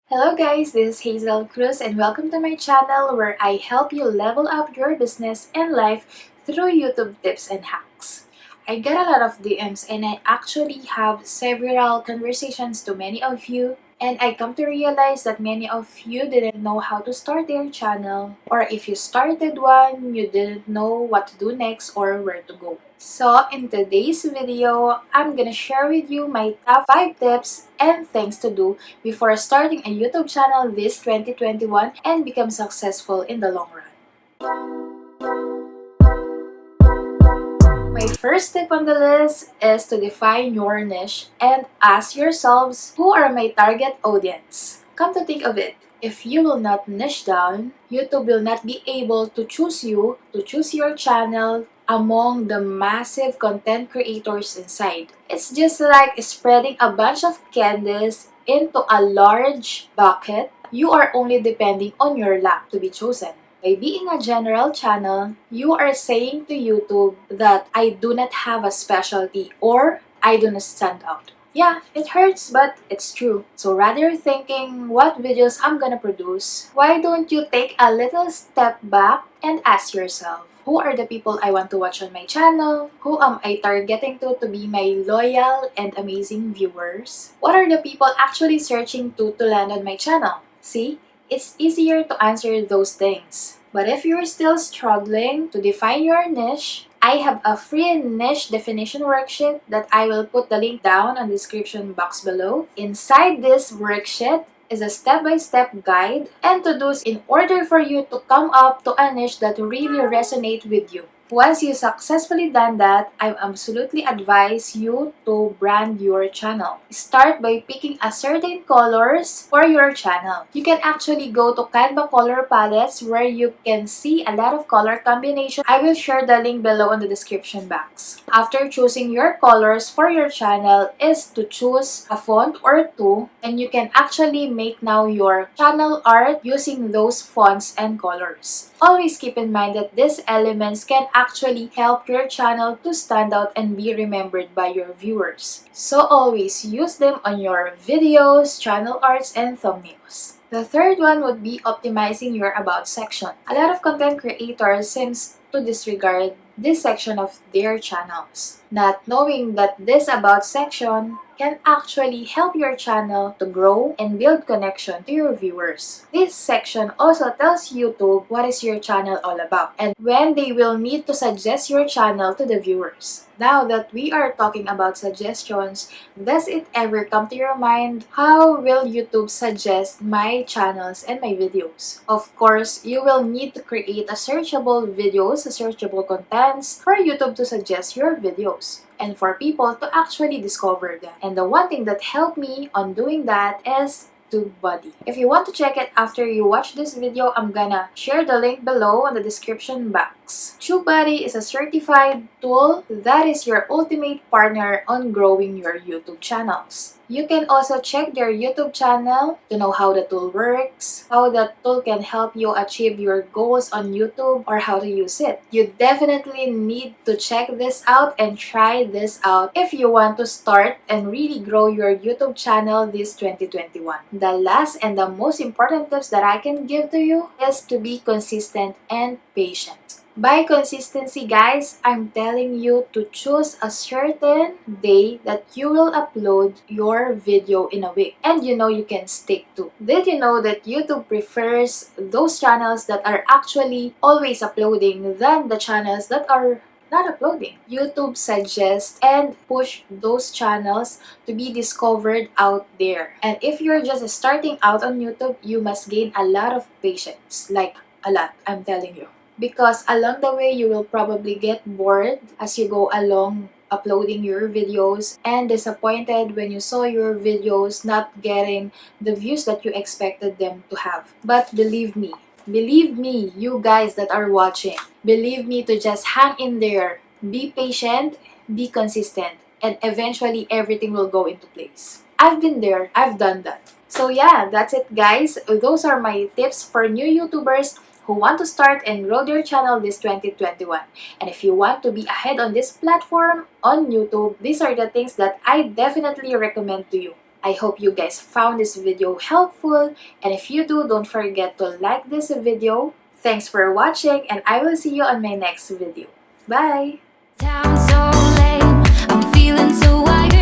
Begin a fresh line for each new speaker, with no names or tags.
Hello guys, this is Hacel Cruz and welcome to my channel where I help you level up your business and life through YouTube tips and hacks. I get a lot of DMs and I actually have several conversations to many of you, and I come to realize that many of you didn't know how to start their channel, or if you started one, you didn't know what to do next or where to go. So in today's video, I'm gonna share with you my top 5 tips and things to do before starting a YouTube channel this 2021 and become successful in the long run. My first tip on the list is to define your niche and ask yourselves, who are my target audience? Come to think of it, if you will not niche down, YouTube will not be able to choose you, to choose your channel among the massive content creators inside. It's just like spreading a bunch of candies into a large bucket. You are only depending on your luck to be chosen. By being a general channel, you are saying to YouTube that I do not have a specialty or I do not stand out. Yeah, it hurts, but it's true. So rather thinking what videos I'm gonna produce, why don't you take a little step back and ask yourself, who are the people I want to watch on my channel? Who am I targeting to be my loyal and amazing viewers? What are the people actually searching to land on my channel? See? It's easier to answer those things. But if you're still struggling to define your niche, I have a free niche definition worksheet that I will put the link down on the description box below. Inside this worksheet is a step-by-step guide and to-dos in order for you to come up to a niche that really resonates with you. Once you successfully done that, I absolutely advise you to brand your channel. Start by picking a certain colors for your channel. You can actually go to Canva color palettes where you can see a lot of color combinations. I will share the link below in the description box. After choosing your colors for your channel is to choose a font or two, and you can actually make now your channel art using those fonts and colors. Always keep in mind that these elements can actually help your channel to stand out and be remembered by your viewers. So always use them on your videos, channel arts, and thumbnails. The third one would be optimizing your About section. A lot of content creators seems to disregard this section of their channels, not knowing that this About section can actually help your channel to grow and build connection to your viewers. This section also tells YouTube what is your channel all about and when they will need to suggest your channel to the viewers. Now that we are talking about suggestions, does it ever come to your mind, how will YouTube suggest my channels and my videos? Of course, you will need to create a searchable videos, a searchable contents for YouTube to suggest your videos and for people to actually discover them. And the one thing that helped me on doing that is TubeBuddy. If you want to check it after you watch this video, I'm gonna share the link below in the description box. TubeBuddy is a certified tool that is your ultimate partner on growing your YouTube channels. You can also check their YouTube channel to know how the tool works, how the tool can help you achieve your goals on YouTube, or how to use it. You definitely need to check this out and try this out if you want to start and really grow your YouTube channel this 2021. The last and the most important tips that I can give to you is to be consistent and patient. By consistency, guys, I'm telling you to choose a certain day that you will upload your video in a week and you know you can stick to. Did you know that YouTube prefers those channels that are actually always uploading than the channels that are not uploading? YouTube suggests and push those channels to be discovered out there. And if you're just starting out on YouTube, you must gain a lot of patience. Like a lot, I'm telling you. Because along the way, you will probably get bored as you go along uploading your videos and disappointed when you saw your videos not getting the views that you expected them to have. But believe me, you guys that are watching, believe me to just hang in there, be patient, be consistent, and eventually everything will go into place. I've been there, I've done that. So yeah, that's it guys. Those are my tips for new YouTubers who want to start and grow their channel this 2021. And if you want to be ahead on this platform on YouTube, these are the things that I definitely recommend to you. I hope you guys found this video helpful, and if you do, don't forget to like this video. Thanks for watching, and I will see you on my next video. Bye!
Sounds so lame. I'm feeling so wired.